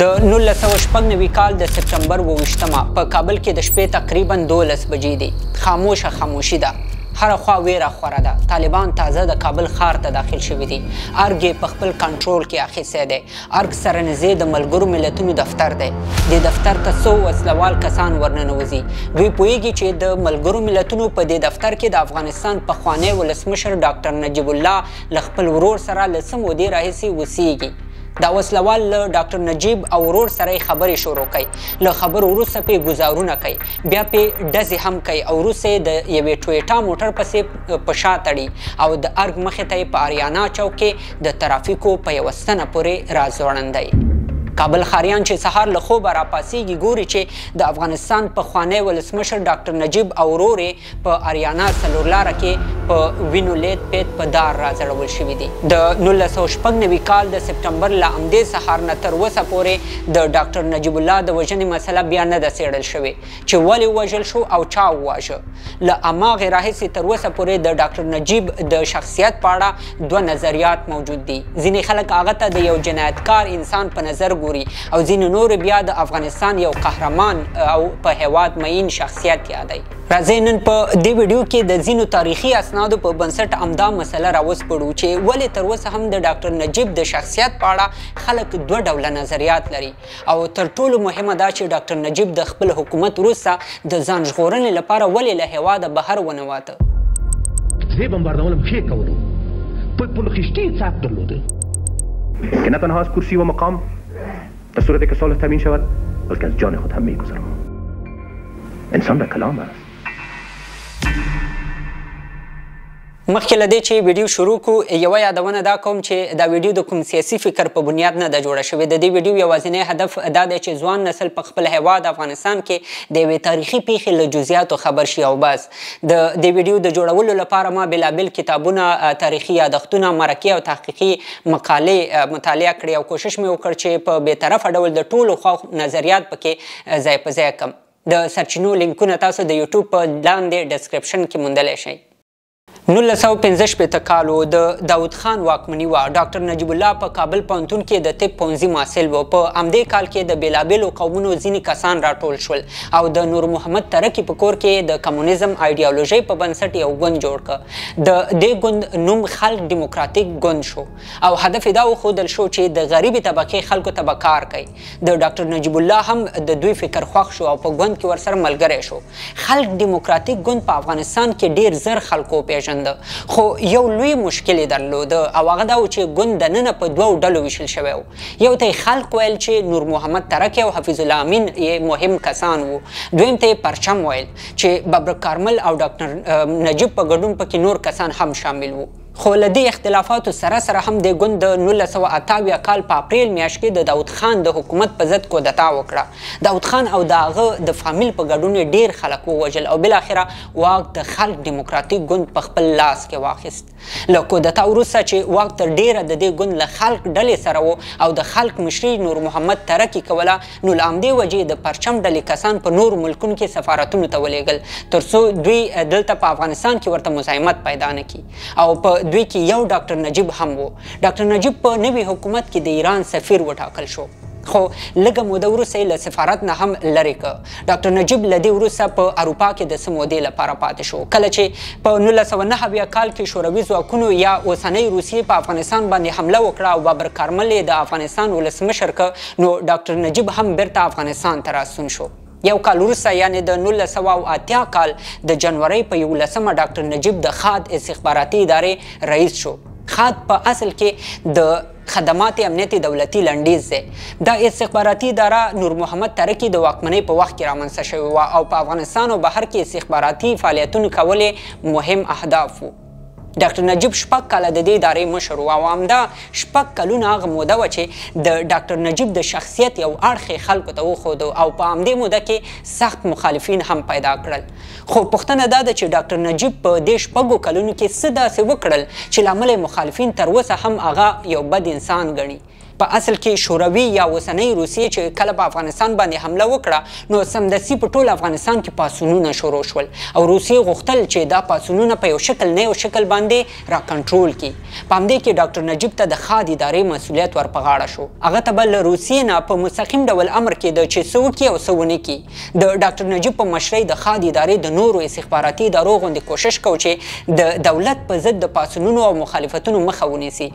د 1996 کال د سپټمبر 28 په کابل کې د شپې تقریبا 12 بجې دي. خاموشي ده. هر خوا ویره خوره ده. طالبان تازه د کابل ښار ته داخل شوي دي. ارګ یې په خپل کنټرول کې اخیستی دی. ارګ سره نږدې د ملګرو ملتونو دفتر دی. دې دفتر ته څو وسلوال کسان ورننوځي. دوی پوهیږي چې د ملګرو ملتونو په دې دفتر کې د افغانستان پخوانی ولسمشر ډاکټر نجیب الله له خپل ورور سره له څه مودې راهیسې اوسیږي. دا وسلوال له ډاکټر نجیب او ورور سره خبرې شروع کوي. له خبرو وروسته پې ګزارونه کوي. بیا پې ډزې هم کوي او وروسته د یوې ټویټا موټر پسې په شا تړي او د ارګ مخې ته یې په اریانا چوک کې د ترافیکو په یوه ستنه پورې راځوړندی. کابل ښاریان چې سهار له خوبه راپاڅېږي ګوري چې د افغانستان پخوانی ولسمشر ډاکټر نجیب او ورور یې په اریانا څلورلاره کې په وینو لید پید په دار راځړول شوي دي. د 1996 کال د سپټمبر له همدې سهار نه تر اوسه پورې د ډاکټر نجیب الله د وژنې مسله بیا نه ده څېړل شوې چې ولې ووژل شو او چا وواژه. له هماغې راهیسې تر اوسه پورې د ډاکټر نجیب د شخصیت په اړه دوه نظریات موجود دي. ځینې خلک هغه ته د یو جنایتکار انسان په نظر او ځینې نور بیا د افغانستان یو قهرمان او په هیواد معین شخصیت یادوي. راځئ نن په دې ویډیو کې د ځینو تاریخي اسنادو په بنسټ همدا مسله راوسپړو چې ولې تر اوسه هم د ډاکټر نجیب د شخصیت په اړه خلک دوه ډوله نظریات لري او تر ټولو مهمه دا چې ډاکټر نجیب د خپل حکومت وروسته د ځان ژغورنې لپاره ولې له هیواده بهر ونه واته. زه بمباردول هم ښې کولو په خشتي څاک درلوده که نه تنها از کرسی و مقام در صورتی که صلح تامین شود بلکه از جان خود هم میگذرم. انسان به کلام است. مخکې له دې چې ویډیو شروع کړو یوه یادونه دا کوم چې دا ویډیو د کوم سیاسي فکر په بنیاد نه ده جوړه شوې. د دې ویډیو یوازینی هدف دا دی چې ځوان نسل په خپل هیواد افغانستان کې د یوې تاریخي پیښې له جزئیاتو خبر شي او بس. د دې ویډیو د جوړولو لپاره ما بېلابېل کتابونه، تاریخي یادښتونه، مرکې او تحقیقي مقالې مطالعه کړې او کوشش مې وکړ چې په بېطرفه ډول د ټولو خواو نظریات پکې ځای په ځای کړم. د سرچینو لینکونه تاسو د یوټیوب په لاندې ډسکرپشن کې موندلی شئ. 1965 کال د داود خان واکمني وه. ډاکټر نجیب الله په کابل پوهنتون کې د طب پوهنځي محصل و. په همدې کال کې د بېلابېلو قومونو ځینې کسان راټول شول او د نور محمد ترکي په کور کې د کمونیزم ایډیالوژۍ په بنسټ یو ګوند جوړ کړ. د دې ګوند نوم خلق ډیموکراتیک ګوند شو او هدف یې دا وښودل شو چې د غریبې طبقې خلکو ته به کار کوي. د ډاکټر نجیب الله هم د دوی فکر خوښ شو او په ګوند کې ورسره ملګری شو. خلق ډیموکراتیک ګوند په افغانستان کې ډېر زر خلکو وپېژنده خو یو لوی مشکل یې درلوده او هغه دا و چې ګوند دننه په دوو ډلو ویشل شوی و. یو ته یې خلق ویل چې نور محمد ترکی او حفیظ الله امین یې مهم کسان وو. دویم ته یې پرچم ویل چې ببرک کارمل او ډاکټر نجیب په ګډون پکې نور کسان هم شامل وو. خو له دې اختلافاتو سره سره هم د ګوند د 1988 کال په اپریل میاشت کې د داود خان د حکومت په ضد کودتا وکړه. داود خان او د هغه د فامیل په ګډون ډېر خلک ووژل او بالاخره واک د خلق ډیموکراتیک ګوند په خپل لاس کې واخیست. له کودتا وروسته چې واک تر ډېره د دې ګوند له خلق ډلې سره و او د خلق مشري نور محمد ترکي کوله نو له همدې وجې د پرچم ډلې کسان په نورو ملکونو کې سفارتونو ته ولېږل تر څو دوی دلته په افغانستان کې ورته مزاحمت پیدا نه کړي او په دوی کې یو ډاکټر نجیب هم و. ډاکټر نجیب په نوي حکومت کې د ایران سفیر وټاکل شو خو لږه موده وروسته یې له سفارت نه هم لرې کړ. ډاکټر نجیب له دې وروسته په اروپا کې د څه مودې لپاره پاتې شو. کله چې په 1990 کال کې شوروي ځواکونو یا اوسنۍ روسیې په افغانستان باندې حمله وکړه او بابر کارمل یې د افغانستان ولسمشر کړ نو ډاکټر نجیب هم بیرته افغانستان ته راستون شو. یو کال وروسته یعنې د 1980 کال د جنورۍ په 11 ډاکټر نجیب د خاد استخباراتي ادارې رئیس شو. خاد په اصل کې د خدمات امنیتي دولتي لنډیز دی. دا استخباراتي اداره نور محمد ترکي د واکمنۍ په وخت کې رامنځته شوې وه او په افغانستان او بهر کې استخباراتي فعالیتونه کول مهم اهداف وو. ډاکټر نجیب 6 کاله د دې ادارې مشر و او همدا 6 کلونه هغه موده وه چې د ډاکټر نجیب د شخصیت یو اړخ خلکو ته وښود او په همدې موده کې سخت مخالفین هم پیدا کړل. خو پوښتنه دا ده چې ډاکټر نجیب په دې 6 کلونو کې څه داسې وکړل چې له امله مخالفین تر اوسه هم هغه یو بد انسان ګڼي. په اصل کې شوروي یا اوسنۍ روسیې چې کله په افغانستان باندې حمله وکړه نو سمدستي په ټول افغانستان کې پاڅونونه شروع شول او روسیې غوښتل چې دا پاڅونونه په یو شکل نه یو شکل باندې را کنټرول کړي. په همدې کې ډاکټر نجیب ته د خاد ادارې مسؤلیت ور په غاړه شو. هغه ته به له روسیې نه په مستقیم ډول امر کېده چې څه وکړي او څه ونه کړي. د ډاکټر نجیب په مشرۍ د خاد ادارې د نورو استخباراتي ادارو غوندې کوشش کو چې د دولت په ضد د پاڅونونو او مخالفتونو مخه ونیسي.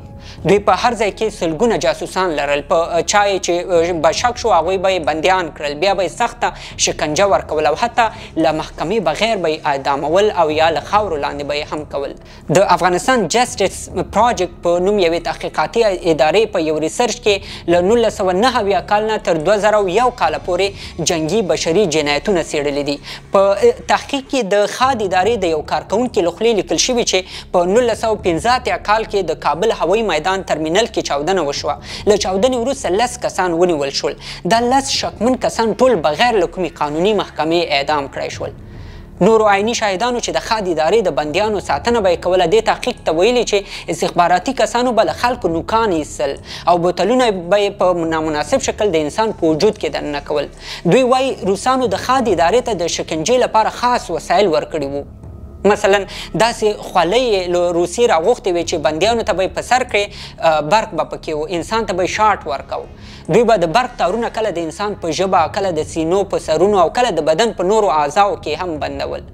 دوی په هر ځای کې سلګونه جاسوسان لرل. په چا چې به شک شو هغوی به یې بندیان کړل، بیا به یې سخته شکنجه ورکول او حتی له محکمې بغیر به یې اعدامول او یا له خاورو لاندې به یې هم کول. د افغانستان جسټس پروجیکټ په نوم یوې تحقیقاتي ادارې په یو ریسرچ کې له 1999 کال نه تر 2001 کال پورې جنگي بشري جنایتونه څېړلي دي. په تحقیق کې د خاد ادارې د یو کارکوونکي له خولې لیکل شوي چې په 1915 کال کې د کابل هوایي میدان ترمینل کې چاودنه وشوه. له چاودنې وروسته 10 کسان ونیول شول. دا 10 شکمن کسان ټول بغیر له کومې قانوني محکمې اعدام کړای شول. نورو عیني شاهدانو چې د خاد ادارې د بندیانو ساتنه به یې کوله دې تحقیق ته ویلي چې استخباراتي کسانو به له خلکو نوکان ایستل او بوتلونه به یې په نامناسب شکل د انسان په وجود کې دننه کول. دوی وایي روسانو د خاد ادارې ته د شکنجې لپاره خاص وسایل ورکړي وو. مثلا داسې خولۍ له روسیې راغوښتې وې چې بندیانو ته به یې په سر کړې برق به پکې و، انسان ته به یې شاټ ورکو. دوی به د برق تارونه کله د انسان په ژبه، کله د سینو په سرونو او کله د بدن په نورو اعضاو کې هم بندول.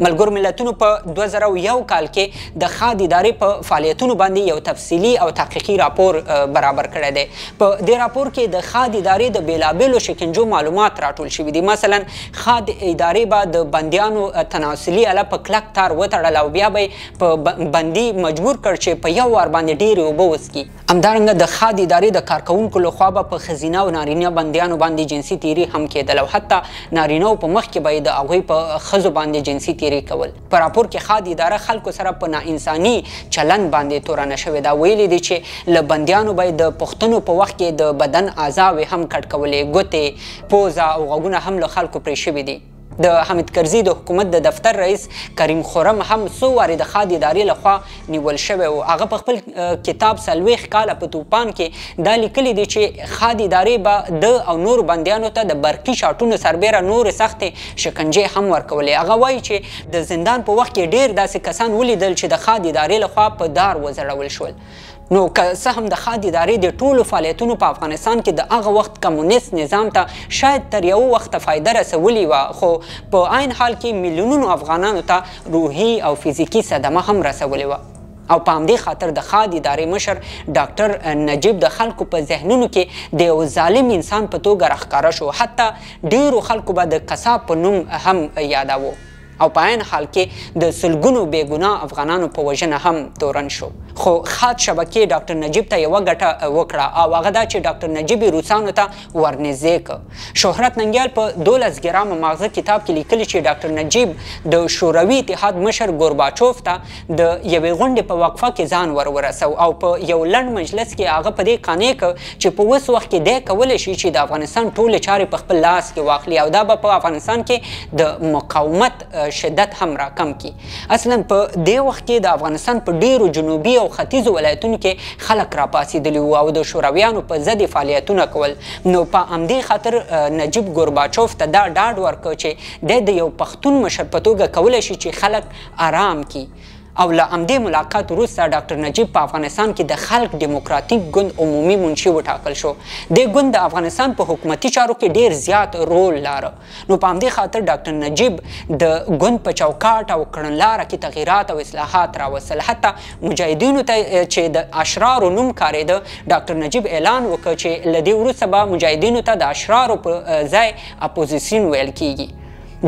ملګرو ملتونو په 2001 کال کې د خاد ادارې په فعالیتونو باندې یو تفصیلي او تحقیقي راپور برابر کړی دی. په دې راپور کې د خاد ادارې د بیلابیلو شکنجو معلومات راټول شوي دي. مثلا خاد ادارې به د بندیانو تناسلي اله په کلک تار وتړل او بیا به یې په بندي مجبور کړ چې په یو وار باندې ډېرې اوبه وڅښي. همدارنګه د خاد ادارې د کارکوونکو لخوا به په ښځینه او نارینه بندیانو باندې جنسي تیري هم کېدل او حتی نارینهو په مخ کې به یې د هغوی په ښځو باندې جنسي تیري کول. په راپور کې خاد اداره خلکو سره په ناانساني چلند باندې تورنه شوې ده. ویلي دي چې له بندیانو به د پوښتنو په وخت کې د بدن اعضاوې هم کټ کولې، ګوتې، پوزه او غوږونه هم له خلکو پرې شوي دي. د حامد کرزي د حکومت د دفتر رئیس کریم خرم هم څو وارې د خاد ادارې لخوا نیول شوی و. هغه په خپل کتاب 40 کاله په توپان کې دا لیکلي دي چې خاد ادارې به د او نورو بندیانو ته د برقي شاټونو سربیره نورې سختې شکنجې هم ورکولې. هغه وایي چې د زندان په وخت کې ډېر داسې کسان ولیدل چې د خاد ادارې لخوا په دار وځړول شول. نو که څه هم د خاد ادارې د ټولو فعالیتونو په افغانستان کې د هغه وخت کمونیست نظام ته شاید تر یو وخته فایده رسولې وه، خو په عین حال کې میلیونونو افغانانو ته روحي او فزیکي صدمه هم رسولې وه. او په همدې خاطر د خاد ادارې مشر ډاکټر نجیب د خلکو په ذهنونو کې د یو ظالم انسان په توګه راښکاره شو. حتی ډیرو خلکو به د قصاب په نوم هم یاداوه او په عین حال کې د سلګونو بېګناه افغانانو په وژنه هم تورن شو. خو خاد شبکې ډاکټر نجیب ته یوه ګټه وکړه او هغه دا چې ډاکټر نجیب یې روسانو ته ورنږدې کړ. شهرت ننګیال په 12 ګرامه ماغزه کتاب کې لیکلي چې ډاکټر نجیب د شوروي اتحاد مشر ګورباچوف ته د یوې غونډې په وقفه کې ځان ورسو او په یو لنډ مجلس کې هغه په دې قانع کړ چې په اوس وخت کې دی کولی شي چې د افغانستان ټولې چارې په خپل لاس کې واخلي او دا به په افغانستان کې د مقاومت شدت هم راکم کی. اصلا په دې وخت کې د افغانستان په ډیرو جنوبي او ختیځو ولایتونو کې خلک راپاڅېدلي وو او د شورویانو په ضد فعالیتونه کول. نو په همدې خاطر نجیب ګورباچوف ته دا ډاډ ورکړ چې دی د یو پښتون مشر په توګه کولی شي چې خلک آرام کړي. او له همدې ملاقات وروسته ډاکټر نجیب په افغانستان کې د خلق دیموکراتیک ګوند عمومي منشي وټاکل شو. دې ګوند د افغانستان په حکومتي چارو کې ډیر زیات رول لاره. نو په همدې خاطر ډاکټر نجیب د ګوند په چوکاټ او کړنلاره کې تغییرات او اصلاحات راوستل. حتی مجاهدینو ته چې د اشرارو نوم کارېده ډاکټر نجیب اعلان وکړ چې له دې وروسته به مجاهدینو ته د اشرارو په ځای اپوزیسیون ویل کیږي.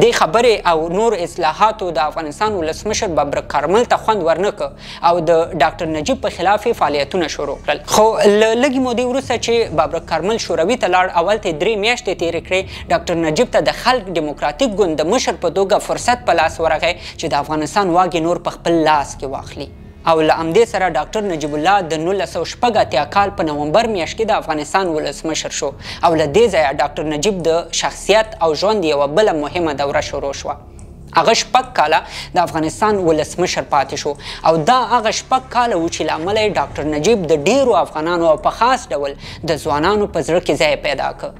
دې خبرې او نور اصلاحاتو د افغانستان ولسمشر بابرک کارمل ته خوند ورنکړ او د ډاکټر نجیب په خلاف فعالیتونه شروع کړل. خو له لږې مودې وروسته چې بابرک کارمل شوروي ته لاړ، اول ته 3 میاشتې تېرې کړې، ډاکټر نجیب ته د خلق دیموکراتیک ګوند د مشر په توګه فرصت په لاس ورغی چې د افغانستان واګې نور په خپل لاس کې واخلي. او له همدې سره ډاکټر نجیب الله د 1986 کال په نومبر میاشت کې د افغانستان ولسمشر شو او له دې ځایه ډاکټر نجیب د شخصیت او ژوند یوه بله مهمه دوره شروع شوه. هغه 6 کاله د افغانستان ولسمشر پاتې شو او دا هغه 6 کاله و چې له امله یې ډاکټر نجیب د ډیرو افغانانو او په خاص ډول د ځوانانو په زړه کې ځای پیدا کړ.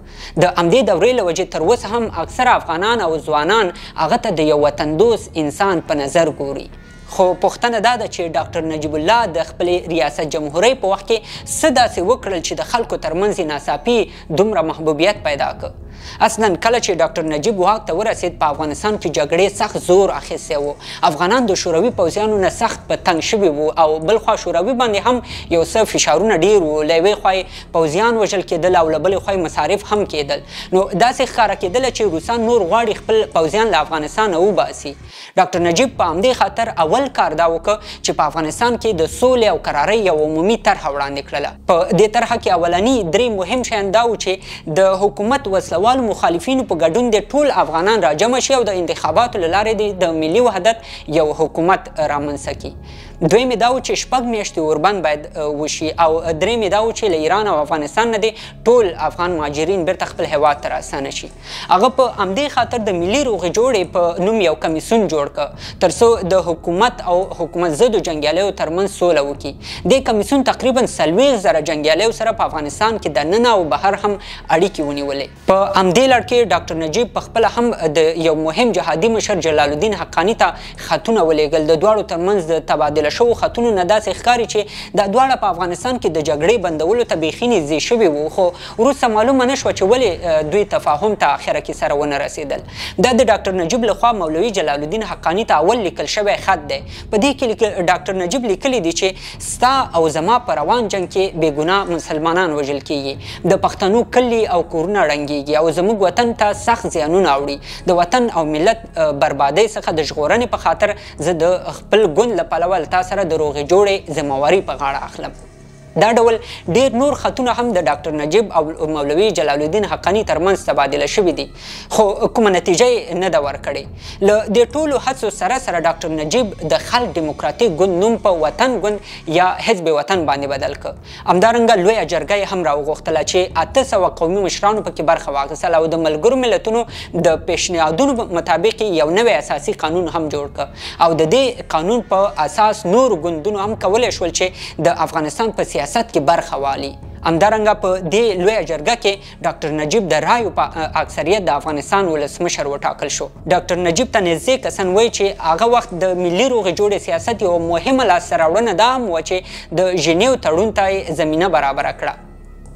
د همدې دورې له وجې تر اوسه هم اکثره افغانان او ځوانان هغه ته د یو وطندوست انسان په نظر ګوري. خو پوښتنه دا ده چې ډاکټر نجیب الله د خپلې ریاست جمهوریت په وخت کې څه داسې وکړل چې د خلکو ترمنځ یې ناڅاپي دومره محبوبیت پیدا کړ. اصلا کله چې ډاکټر نجیب واک ته ورسید په افغانستان کې جګړې سخت زور اخیستی و. افغانان د شوروي پوځیانو نه سخت په تنګ شوي وو او بل خوا شوروي باندې هم یو څه فشارونه ډیر وو. له یوې خوا یې پوځیان وژل کېدل او له بلې خوا یې مصارف هم کېدل. نو داسې ښکاره کېدله چې روسان نور غواړي خپل پوځیان له افغانستانه وباسي. ډاکټر نجیب په همدې خاطر اول کار دا وکړ چې په افغانستان کې د سولې او قرارۍ یو عمومي طرحه وړاندې کړله. په دې طرحه کې اولني 3 مهم شیان دا و چې د حکومت وسلوالو مخالفینو په ګډون د ټول افغانان راجمع شي او د انتخاباتو له لارې د ملي وحدت یو حکومت رامنځته کړي. دویمې دا و چې 6 میاشتې اوربند باید وشي او درېیمې دا و چې له ایران او افغانستان نه د ټول افغان مهاجرین بیرته خپل هیواد ته راستانه شي. هغه په همدې خاطر د ملي روغې جوړې په نوم یو کمیسیون جوړ کړ تر څو د حکومت او حکومت ضدو جنګیالیو ترمنځ سوله وکړي. دې کمیسیون تقریبا 40,000 جنګیالیو سره په افغانستان کې د ننه او بهر هم اړیکې ونیولې. په همدې لړ کې ډاکټر نجیب پخپله هم د یو مهم جهادي مشر جلال الدین حقانی ته خطونه ولېږل. د دواړو ترمنځ د تبادله شوو خطونو نه داسې ښکاري چې دا دواړه په افغانستان کې د جګړې بندولو ته بیخي نږدې شوي وو. خو وروسته معلومه نه شوه چې ولې دوی تفاهم ته اخره کې سره ونه رسېدل. دا د ډاکټر نجیب لخوا مولوي جلال الدین حقانی ته اول لیکل شوی خط دی. په دې کې ډاکټر نجیب لیکلی دی چې ستا او زما په روان جنګ کې بې ګناه مسلمانان وژل کیږي، د پښتنو کلي او کورونه ړنګېږي او زموږ وطن ته سخت زیانونه اوړي. د وطن او ملت بربادۍ څخه د ژغورنې په خاطر زه د خپل ګوند له پلوه له تا سره د روغې جوړې ذمهواري په غاړه اخلم. دا ډول ډیر نور خطونه هم د ډاکټر نجیب او مولوي جلال الدین حقانی ترمنځ تبادله شوي دي، خو کومه نتیجه یې نه ده ورکړې. له دې ټولو هڅو سره سره ډاکټر نجیب د خلق ډیموکراتیک ګوند نوم په وطن ګوند یا حزب وطن باندې بدل کړ. همدارنګه لویه جرګه یې هم راوغوښتله چې 800 قومي مشرانو پکې برخه واخیستله او د ملګرو ملتونو د پیشنهادونو مطابق یو نوی اساسي قانون هم جوړ کړ او د دې قانون په اساس نور ګوندونو هم کولی شول چې د افغانستان په سیاست کې برخه والي. همدارنګه په دې لویه جرګه کې ډاکټر نجیب د رایو په اکثریت د افغانستان ولسمشر وټاکل شو. ډاکټر نجیب ته نږدې کسان وایي چې هغه وخت د ملي روغې جوړې سیاست یوه مهمه لاسته راوړنه دا هم وه چې د ژنیو تړون ته زمینه برابره کړه.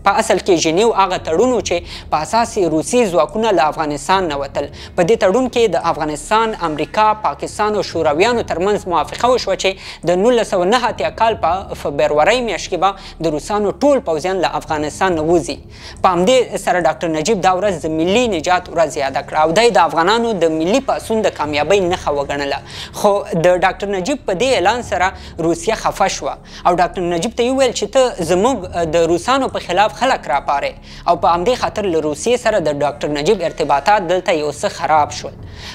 په اصل کې ژنیو هغه تړون و چې په اساس یې روسي ځواکونه له افغانستان نه وتل. په دې تړون کې د افغانستان، امریکا، پاکستان او شورویانو ترمنځ موافقه وشوه چې د 1989 کال په فبرورۍ میاشت کې به د روسانو ټول پوځیان له افغانستان نه وځي. په همدې سره ډاکټر نجیب دا ورځ د ملي نجات ورځ یاده کړه او دی د افغانانو د ملي پاڅون د کامیابۍ نښه وګڼله. خو د ډاکټر نجیب په دې اعلان سره روسیه خفه شوه او ډاکټر نجیب ته یې وویل چې ته زموږ د روسانو په خلاف خلک راپارې او په همدې خاطر له روسیې سره د ډاکټر نجیب ارتباطات دلته یو څه خراب شول.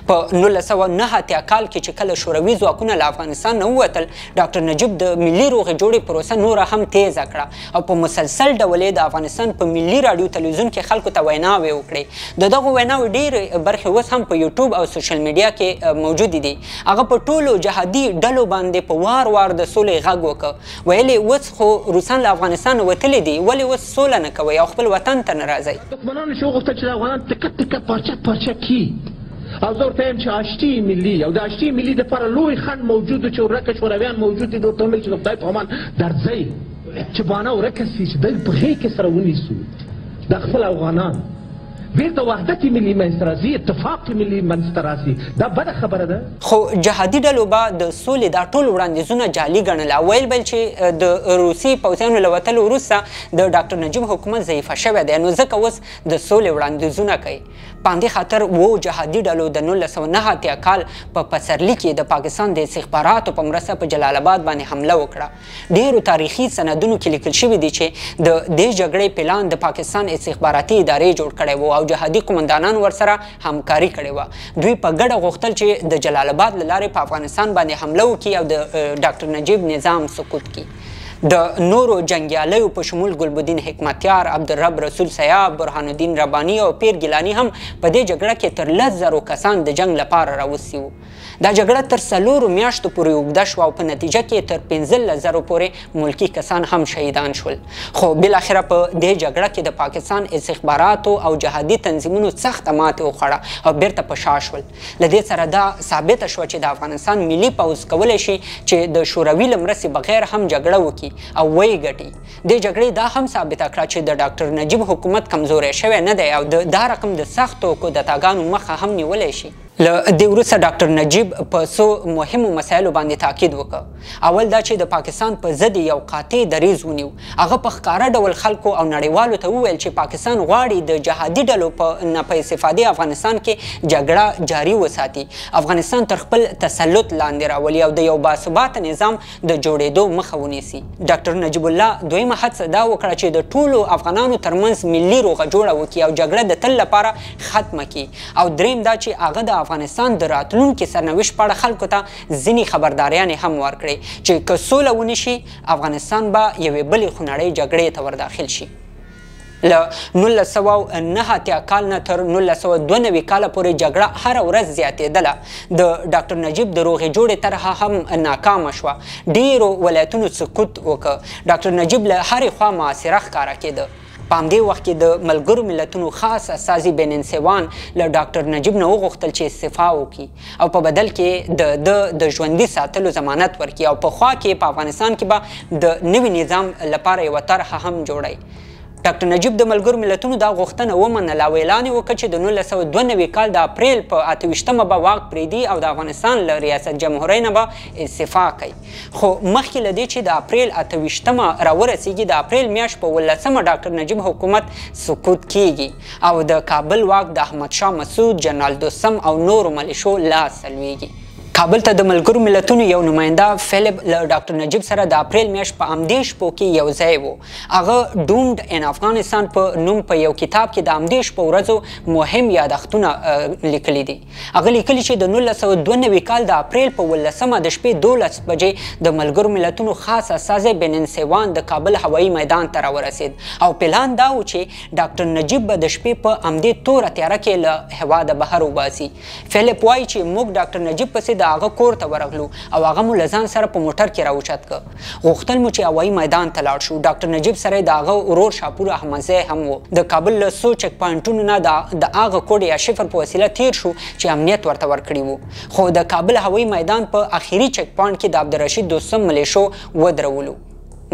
په 1989 کال کې چې کله شوروي ځواکونه له افغانستان نه ووتل، ډاکټر نجیب د ملي روغې جوړې پروسه نوره هم تیزه کړه او په مسلسل ډول یې د افغانستان په ملي راډیو تلویزیون کې خلکو ته ویناوې وکړې. د دغو ویناوې ډېرې برخې اوس هم په یوټیوب او سوشل میډیا کې موجودې دي. هغه په ټولو جهادي ډلو باندې په وار وار د سولې غږ وکړ. ویلې اوس خو روسان له افغانستان وتلي دي، ولې اوس سوله نه کوئ او خپل وطن ته نه راځئ؟ دښمنانو چې وغوښتل چې د افغانان تکه تکه پارچه پارچه کړي او زه ورته یم چې آشتي ملي او د آشتي ملي دپاره لوی خنډ موجود و چې ورکه شورویان موجود دي. ده ورته ویل چې د خدای په امان درځئ چې بانه ورکه سي چې دوی په غېږ کې سره ونیسو د خپل افغانان بیرته وحدت ملي منځته راځي، اتفاق ملي منځته راځي. دا بده خبره ده. خو جهادي ډلو به د سولې دا ټول وړاندیزونه جعلي ګڼله. ویل به چې د روسي پوځیانو له وتلو وروسته د ډاکټر نجیب حکومت ضعیفه شوی دی، نو ځکه اوس د سولې وړاندیزونه کوي. په همدې خاطر و جهادي ډلو د 1989 کال په پسرلي کې د پاکستان د استخباراتو په مرسته په جلال آباد باندې حمله وکړه. ډېرو تاریخي سندونو کې لیکل شوي دي چې د دې جګړې پلان د پاکستان استخباراتي ادارې جوړ کړی و او جهادي قومندانان ورسره همکاري کړې وه. دوی په ګډه غوښتل چې د جلال آباد له لارې په افغانستان باندې حمله وکړي او د ډاکټر نجیب نظام سقوط کړي. د نورو جنګیالیو په شمول ګلبدین حکمتیار، عبدالرب رسول سیاب، برهان الدین ربانی او پیر ګیلانی هم په دې جګړه کې تر 10,000 کسان د جنګ لپاره راوستي وو. دا جګړه تر 4 میاشتو پورې اوږده شوه او په نتیجه کې تر 15,000 پورې ملکي کسان هم شهیدان شول. خو بالاخره په دې جګړه کې د پاکستان استخباراتو او جهادي تنظیمونو سخته ماتې وخوړه او بیرته په شا شول. له دې سره دا ثابته شوه چې د افغانستان ملي پوځ کولی شي چې د شوروي له مرستې بغیر هم جګړه وکړي او ویې ګټي. دې جګړې دا هم ثابته کړه چې د ډاکټر نجیب حکومت کمزوری شوی نه دی او دا رقم د سختو کودتاګانو مخه هم نیولی شي. له دې وروسته ډاکټر نجیب په څو مهمو مسایلو باندې تاکید وکړ. اول دا چې د پاکستان په ضد یو قاطع دریځ ونیو. هغه په ښکاره ډول خلکو او نړیوالو ته وویل چې پاکستان غواړي د جهادي ډلو نه په استفادې افغانستان کې جګړه جاري وساتي، افغانستان تر خپل تسلط لاندې راولي او د یو باثباته نظام د جوړېدو مخه ونیسي. ډاکټر نجیب الله دویمه هڅه دا وکړه چې د ټولو افغانانو ترمنځ ملي روغه جوړه وکړي او جګړه د تل لپاره ختمه کړي. او دریم دا چې هغه د افغانستان د راتلونکي سرنوشت په اړه خلکو ته ځینې خبرداریانې هم ورکړې چې که سوله ونه شي افغانستان به یوې بلې خونړۍ جګړې ته ورداخل شي. له 1989 کال نه تر 1992 کاله پورې جګړه هره ورځ زیاتېدله. د ډاکټر نجیب د روغې جوړې طرحه هم ناکامه شوه. ډېرو ولایتونو سقوط وکړ. ډاکټر نجیب له هرې خوا معاصره ښکاره کېده. په همدې وخت کې د ملګرو ملتونو خاص استازي بنین سیوان له ډاکټر نجیب نه وغوښتل چې استعفا وکړي او په بدل کې د ژوندي ساتلو ضمانت ورکړي او په خوا کې په افغانستان کې به د نوي نظام لپاره یوه طرحه هم جوړی. ډاکټر نجیب د ملګرو ملتونو دا غوښتنه ومنله او اعلان یې وکړ چې د 1992 کال د اپریل په 28مه به واک پرېږدي او د افغانستان له ریاست جمهورۍ نه به استعفا کوي. خو مخکې له دې چې د اپریل 28مه راورسېږي د اپریل میاشت په 18مه ډاکټر نجیب حکومت سقوط کیږي او د کابل واک د احمدشاه مسعود، جنرال دوستم او نورو ملیشو لاس لویږي. کابل ته د ملګرو ملتونو یو نماینده فیلپ له ډاکټر نجیب سره د اپریل میاشت په همدې شپو کې یو ځای و. هغه ډومډ ان افغانستان په نوم په یو کتاب کې د همدې شپو ورځو مهم یادښتونه لیکلي دي. هغه لیکلي چې د 1992 کال د اپریل په 18مه د شپې 12 بجې د ملګرو ملتونو خاص استازی بنین سیوان د کابل هوایي میدان ته راورسېد او پلان دا و چې ډاکټر نجیب به د شپې په همدې توره تیاره کې له هېواده بهر وباسي. فیلپ وایي چې موږ ډاکټر نجیب پسې د هغه کور ته ورغلو او هغه مو له ځان سره په موټر کې راوچت کړ. غوښتل مو چې هوایي میدان ته لاړ شو. ډاکټر نجیب سره د هغه ورور شاپور احمدزی هم و. د کابل له څو چک پوینټونو نه د هغه کوډ یا شفر په وسیله تیر شو چې امنیت ورته ورکړي وو. خو د کابل هوایي میدان په اخري چک پوینټ کې د عبدالرشید دوستم ملیشو ودرولو.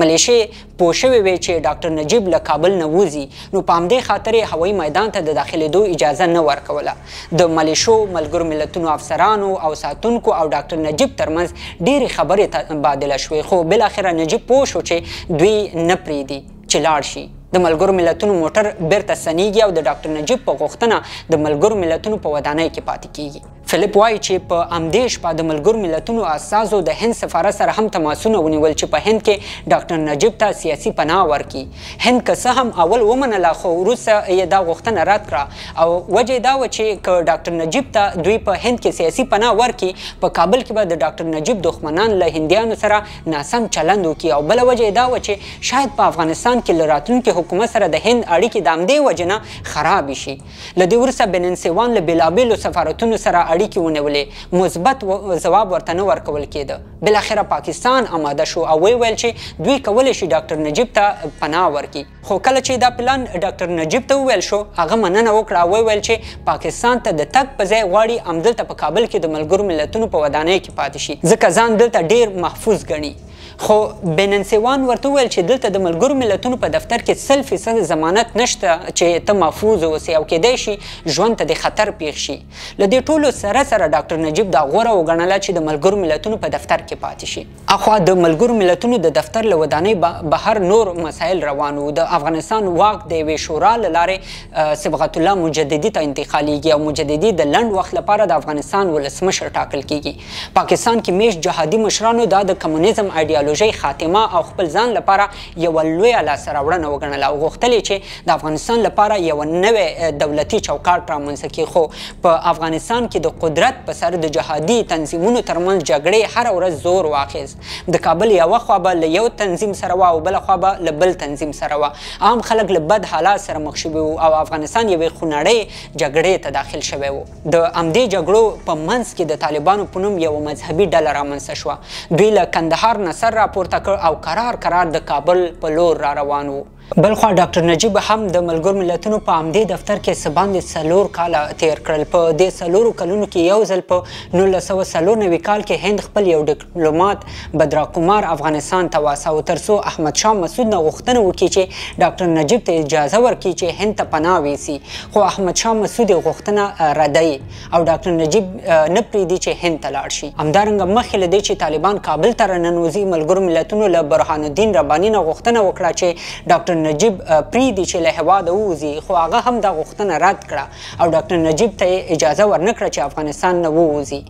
ملیشې پوه شوې وې چې ډاکټر نجیب له کابل نه وځي، نو په همدې خاطر یې هوایي میدان ته د داخلېدو اجازه نه ورکوله. د ملیشو، ملګرو ملتونو افسرانو او ساتونکو او ډاکټر نجیب ترمنځ ډېرې خبرې تبادله شوې، خو بالاخره نجیب پوه شو چې دوی نه پرېږدي چې لاړ شي. د ملګرو ملتونو موټر بیرته ستنېږي او د ډاکټر نجیب په غوښتنه د ملګرو ملتونو په ودانۍ کې پاتې کیږي. فیلپ وایي چې په همدې شپه د ملګرو ملتونو استازو د هند سفارت سره هم تماسونه ونیول چې په هند کې ډاکټر نجیب ته سیاسي پناه ورکړي. هند که څه هم اول ومنله خو وروسته یې دا غوښتنه رد کړه او وجه یې دا وه چې که ډاکټر نجیب ته دوی په هند کې سیاسي پناه ورکړي په کابل کې به د ډاکټر نجیب دښمنان له هندیانو سره ناسم چلند وکړي او بله وجه یې دا وه چې شاید په افغانستان کې له راتلونکي حکومت سره د هند اړیکې د همدې وجې نه خرابې شي. له دې وروسته بنین سیوان له بېلابېلو سفارتونو سره اړیکې ونیولې، مثبت ځواب ورته نه ورکول کېده. بالاخره پاکستان آماده شو او ویل چې دوی کولی شي ډاکټر نجیب ته پناه ورکړي. خو کله چې دا پلان ډاکټر نجیب ته وویل شو هغه مننه وکړه او ویل چې پاکستان ته د تګ په ځای غواړي همدلته په کابل کې د ملګرو ملتونو په ودانۍ کې پاتې شي ځکه ځان دلته ډېر محفوظ ګڼي. خو بنین سیوان ورته وویل چې دلته د ملګرو ملتونو په دفتر کې 100% ضمانت نشته چې ته محفوظ اوسې او کیدای شي ژوند ته د خطر پیښ شي. له دې ټولو سره سره ډاکټر نجیب دا غوره وګڼله چې د ملګرو ملتونو په دفتر کې پاتې شي. اخوا د ملګرو ملتونو د دفتر له ودانۍ بهر نور مسایل روان وو. د افغانستان واک د یوې شورا له لارې صبغت الله مجددي ته انتقالیږي او مجددي د لنډ وخت لپاره د افغانستان ولسمشر ټاکل کیږي. پاکستان کې میشت جهادي مشرانو دا د کمونیزم ایډیالوژي ایډیالوژۍ خاتمه او خپل ځان لپاره یوه لویه لاسته راوړنه وګڼله او غوښتل یې چې د افغانستان لپاره یوه نوې دولتي چوکاټ رامنځته کړي. خو په افغانستان کې د قدرت په سر د جهادي تنظیمونو ترمنځ جګړې هره ورځ زور واخیست. د کابل یوه خوا به له یو تنظیم سره وه او بله خوا به له بل تنظیم سره وه. عام خلک له بد حالات سره مخ شوي وو او افغانستان یوې خونړۍ جګړې ته داخل شوی و. د همدې جګړو په منځ کې د طالبانو په نوم یوه مذهبي ډله رامنځته شوه. دوی له کندهار نه سر راپورته کړ او قرار د کابل په لور را روان وو. بلخوا ډاکټر نجیب هم د ملګرو ملتونو په همدې دفتر کې څه باندې 4 کاله تیر کړل. په دې 4 کلونو کې یو ځل په 1994 کال کې هند خپل یو ډیپلوماټ بدراکمار افغانستان ته واستاوه ترڅو احمدشاه مسعود نه غوښتنه وکړي چې ډاکټر نجیب ته اجازه ورکړي چې هند ته پناه ویسي. خو احمدشاه مسعود یې غوښتنه ردوي او ډاکټر نجیب نه پرېږدي چې هند ته لاړ شي. همدارنګه مخکې له دې چې طالبان کابل ته راننوځي ملګرو ملتونو له برهان الدین رباني نه غوښتنه وکړه چې ډاکټر نجیب پریږدي چې له هېواده ووځي. خو هغه هم دا غوښتنه رد کړه او ډاکټر نجیب ته یې اجازه ورنکړه چې افغانستان نه ووځي.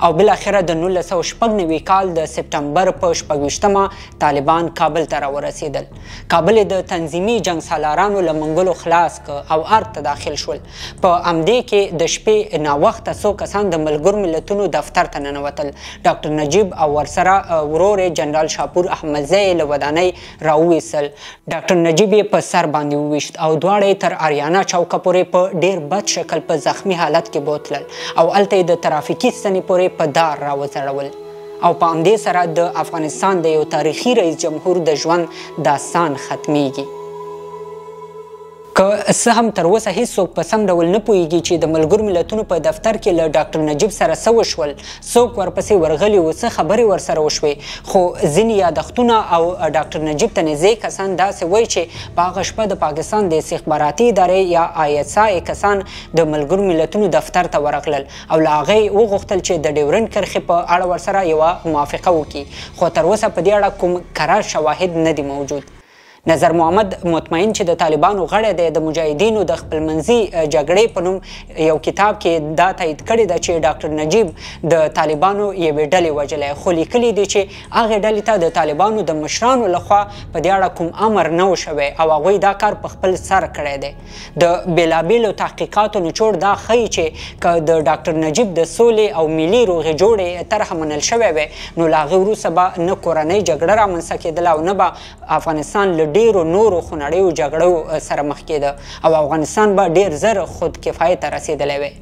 او بالاخره د 1996 کال د سپټمبر په 26مه طالبان کابل ته راورسېدل. کابل د تنظیمي جنګ سالارانو له منګلو خلاص کړ او ارګ ته داخل شول. په همدې کې د شپې ناوخته څو کسان د ملګرو ملتونو دفتر ته ننوتل. ډاکټر نجیب او ورسره ورور یې جنرال شاپور احمدزی له ودانۍ راوویستل. ډاکټر نجیب یې په سر باندې وویشت او دواړه یې تر اریانا چوکه پورې په ډیر بد شکل په زخمی حالت کې بوتلل او هلته یې د ترافیکي ستنې پورې په دار راوځړول. او په همدې سره د افغانستان د یو تاریخي رئیس جمهور د ژوند داستان ختمیږي. که څه هم تر اوسه هیڅوک په سم ډول نه پوهیږي چې د ملګرو ملتونو په دفتر کې له ډاکټر نجیب سره څه وشول، څوک ورپسې ورغلي وو، څه خبرې ورسره وشوې، خو ځینې یادښتونه او ډاکټر نجیب ته نږدې کسان داسې وایي چې په هغه شپه د پاکستان د استخباراتي ادارې یا ISI کسان د ملګرو ملتونو دفتر ته ورغلل او له هغه یې وغوښتل چې د ډیورنډ کرښې په اړه ورسره یوه موافقه وکړي. خو تر اوسه په دې اړه کوم قرار شواهد نه دي موجود. نظر محمد مطمئن چې د طالبانو غړی دی د مجاهدینو د خپلمنځي جګړې په نوم یو کتاب کې دا تایید کړې ده چې ډاکټر نجیب د طالبانو یوې ډلې وژلی، خو لیکلي دي چې هغې ډلې ته د طالبانو د مشرانو لخوا په دې اړه کوم امر نه و شوی او هغوی دا کار په خپل سر کړی دی. د بېلابېلو تحقیقاتو نچوړ دا ښیي چې که د ډاکټر نجیب د سولې او ملي روغې جوړې طرحه منل شوی وی نو له هغې وروسته به نه کورنۍ جګړه رامنځته کېدله او نه به افغانستان له ډیرو نورو خونړیو جګړو سره مخ کېده او افغانستان به ډیر زر خود کفایت ته رسېدلی وی.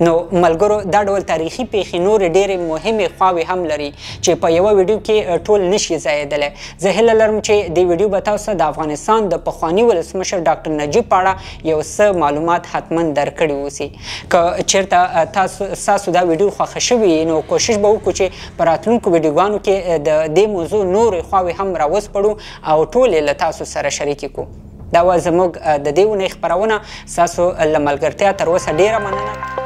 نو ملګرو دا ډول تاریخي پیښې نورې ډېرې مهمې خواوې هم لري چې په یوه ویډیو کې ټول نشي ځایېدلی. زه هیله لرم چې دې ویډیو به تاسو د افغانستان د پخواني ولسمشر ډاکټر نجیب په اړه یو څه معلومات حتما درکړي اوسي. که چېرته ستاسو دا ویډیو خوښه شوي نو کوشش به وکړو چې په راتلونکو ویډیوګانو کې د دې موضوع نورې خواوې هم راوسپړو او ټولې له تاسو سره شریکې کړو. دا وه زموږ د دې اونۍ خپرونه. ستاسو له ملګرتیا تر اوسه ډېره مننه.